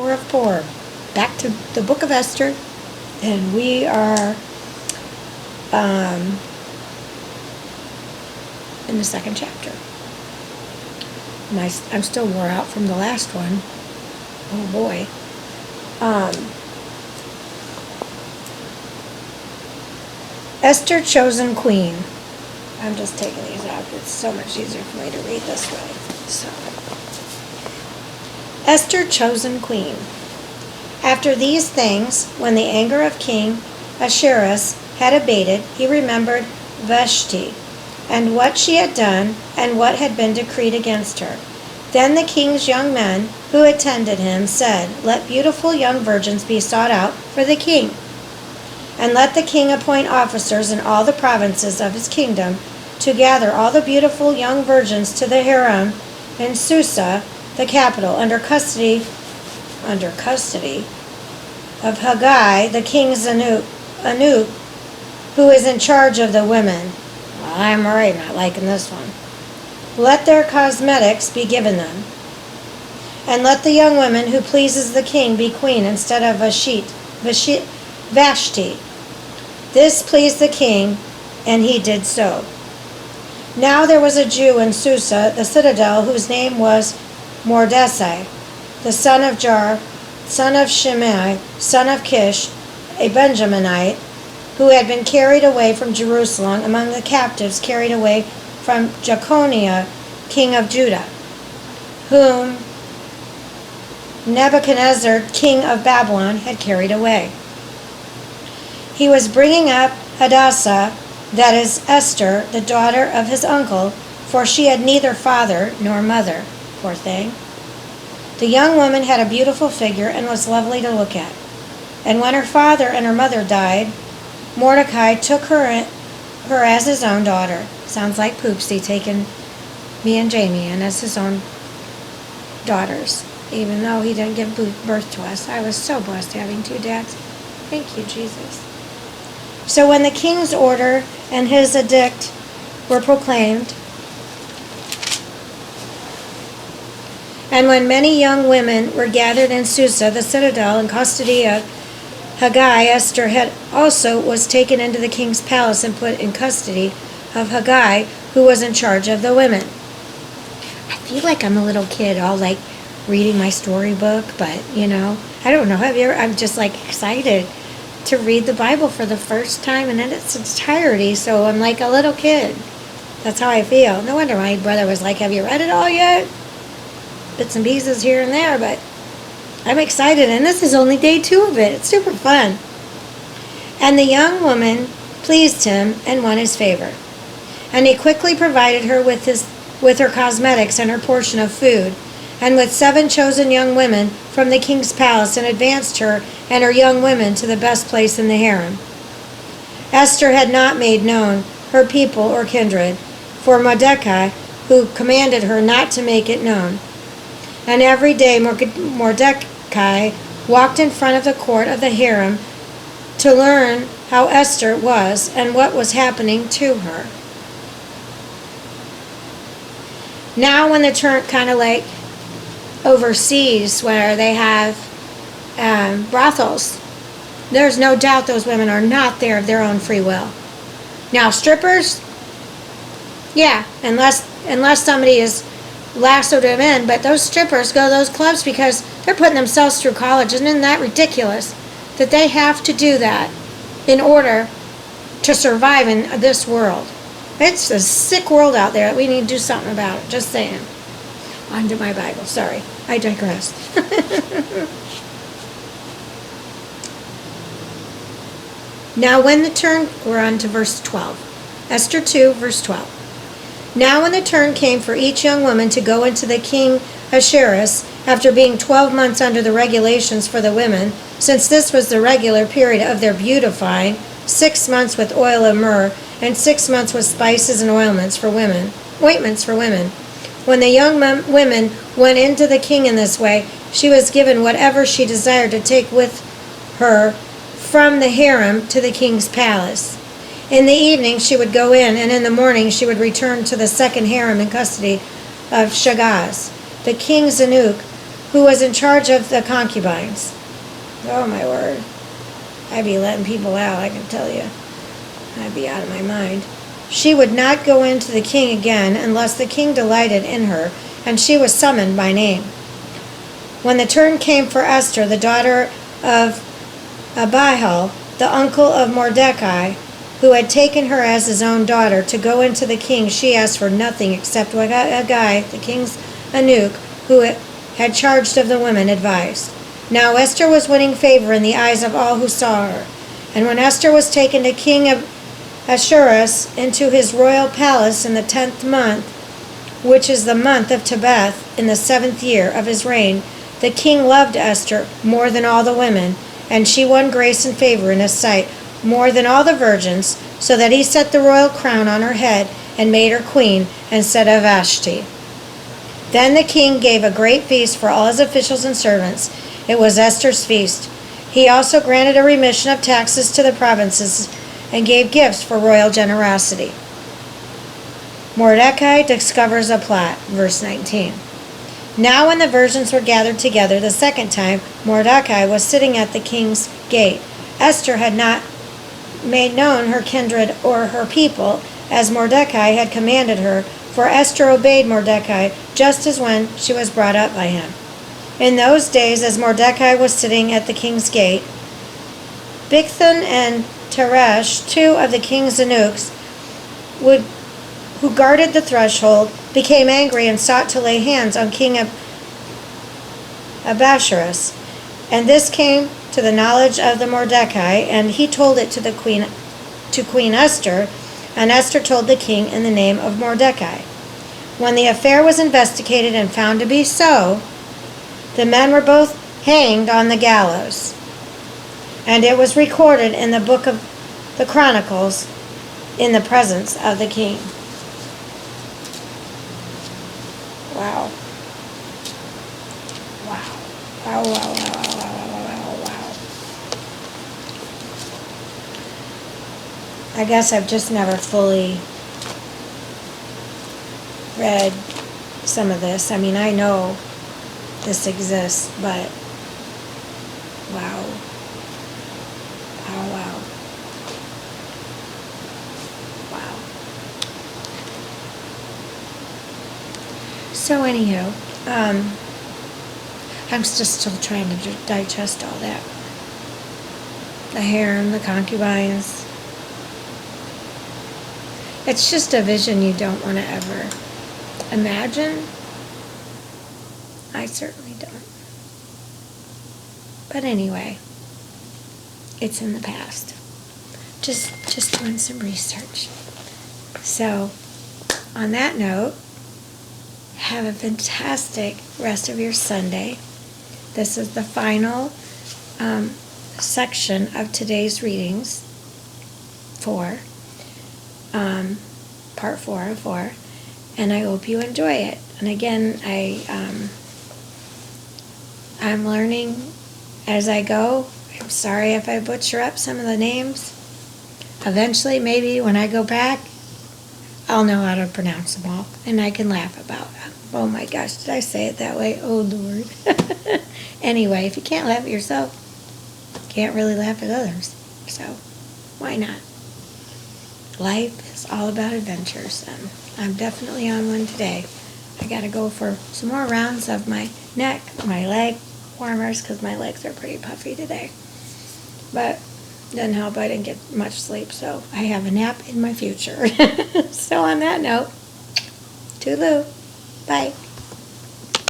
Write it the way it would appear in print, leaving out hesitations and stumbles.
Pour of Pour. Back to the book of Esther, and we are in the second chapter. I'm still wore out from the last one. Oh boy. Esther chosen queen. I'm just taking these out. It's so much easier for me to read this way. So, Esther chosen queen. After these things, when the anger of King Ahasuerus had abated, he remembered Vashti, and what she had done, and what had been decreed against her. Then the king's young men, who attended him, said, Let beautiful young virgins be sought out for the king, and let the king appoint officers in all the provinces of his kingdom, to gather all the beautiful young virgins to the harem in Susa, the capital, under custody of Haggai, the king's eunuch, who is in charge of the women. Well, I'm already not liking this one. Let their cosmetics be given them, and let the young woman who pleases the king be queen instead of Vashti. This pleased the king, and he did so. Now there was a Jew in Susa, the citadel, whose name was Mordecai, the son of Jar, son of Shimei, son of Kish, a Benjaminite, who had been carried away from Jerusalem among the captives carried away from Jeconiah, king of Judah, whom Nebuchadnezzar, king of Babylon, had carried away. He was bringing up Hadassah, that is Esther, the daughter of his uncle, for she had neither father nor mother. Poor thing. The young woman had a beautiful figure and was lovely to look at. And when her father and her mother died, Mordecai took her as his own daughter. Sounds like Poopsie taking me and Jamie in as his own daughters, even though he didn't give birth to us. I was so blessed having two dads. Thank you, Jesus. So when the king's order and his edict were proclaimed, and when many young women were gathered in Susa, the citadel, in custody of Haggai, Esther also was taken into the king's palace and put in custody of Haggai, who was in charge of the women. I feel like I'm a little kid, all like reading my storybook, but I don't know. I'm just like excited to read the Bible for the first time and in its entirety, so I'm like a little kid. That's how I feel. No wonder my brother was like, have you read it all yet? Bits and pieces here and there, but I'm excited, and this is only day 2 of it. It's super fun. And the young woman pleased him and won his favor. And he quickly provided her with her cosmetics and her portion of food, and with 7 chosen young women from the king's palace, and advanced her and her young women to the best place in the harem. Esther had not made known her people or kindred, for Mordecai, who commanded her not to make it known. And every day Mordecai walked in front of the court of the harem to learn how Esther was and what was happening to her. Now when the turn kind of like overseas where they have brothels, there's no doubt those women are not there of their own free will. Now strippers, yeah, unless somebody is lassoed them in, but those strippers go to those clubs because they're putting themselves through college. Isn't that ridiculous that they have to do that in order to survive in this world? It's a sick world out there that we need to do something about it. Just saying. On to my Bible. Sorry, I digress. Now when the turn, we're on to verse 12. Esther 2, verse 12. Now when the turn came for each young woman to go into the king Ahasuerus, after being 12 months under the regulations for the women, since this was the regular period of their beautifying, 6 months with oil of myrrh, and 6 months with spices and ointments for women. When the young women went into the king in this way, she was given whatever she desired to take with her from the harem to the king's palace. In the evening she would go in, and in the morning she would return to the second harem in custody of Shagaz, the king's eunuch, who was in charge of the concubines. Oh my word. I'd be letting people out, I can tell you. I'd be out of my mind. She would not go in to the king again unless the king delighted in her, and she was summoned by name. When the turn came for Esther, the daughter of Abihail, the uncle of Mordecai, who had taken her as his own daughter, to go into the king, she asked for nothing except what Haggai, the king's eunuch, who had charge of the women, advised. Now Esther was winning favor in the eyes of all who saw her. And when Esther was taken to King Ahasuerus into his royal palace in the 10th month, which is the month of Tebeth, in the 7th year of his reign, the king loved Esther more than all the women, and she won grace and favor in his sight more than all the virgins, so that he set the royal crown on her head and made her queen instead of Vashti. Then the king gave a great feast for all his officials and servants. It was Esther's feast. He also granted a remission of taxes to the provinces and gave gifts for royal generosity. Mordecai discovers a plot, verse 19. Now when the virgins were gathered together the second time, Mordecai was sitting at the king's gate. Esther had not made known her kindred or her people, as Mordecai had commanded her, for Esther obeyed Mordecai just as when she was brought up by him. In those days, as Mordecai was sitting at the king's gate, Bigthan and Teresh, two of the king's eunuchs, who guarded the threshold, became angry and sought to lay hands on King Ahasuerus. And this came to the knowledge of the Mordecai, and he told it to Queen Esther, and Esther told the king in the name of Mordecai. When the affair was investigated and found to be so, the men were both hanged on the gallows. And it was recorded in the book of the Chronicles in the presence of the king. Wow. Wow. Wow, wow, wow, wow, wow, wow, wow. I guess I've just never fully read some of this. I mean, I know this exists, but wow. Wow, wow. Wow. So anywho, I'm just still trying to digest all that. The harem, the concubines. It's just a vision you don't want to ever imagine. I certainly don't. But anyway, it's in the past. Just doing some research. So, on that note, have a fantastic rest of your Sunday. This is the final section of today's readings, part 4 of 4, and I hope you enjoy it. And again, I'm learning as I go. I'm sorry if I butcher up some of the names. Eventually, maybe when I go back, I'll know how to pronounce them all, and I can laugh about it. Oh my gosh, did I say it that way? Oh Lord. Anyway, if you can't laugh at yourself, you can't really laugh at others. So, why not? Life is all about adventures, and I'm definitely on one today. I gotta go for some more rounds of my neck, my leg warmers, because my legs are pretty puffy today. But doesn't help, I didn't get much sleep, so I have a nap in my future. So on that note, toodaloo. Bye.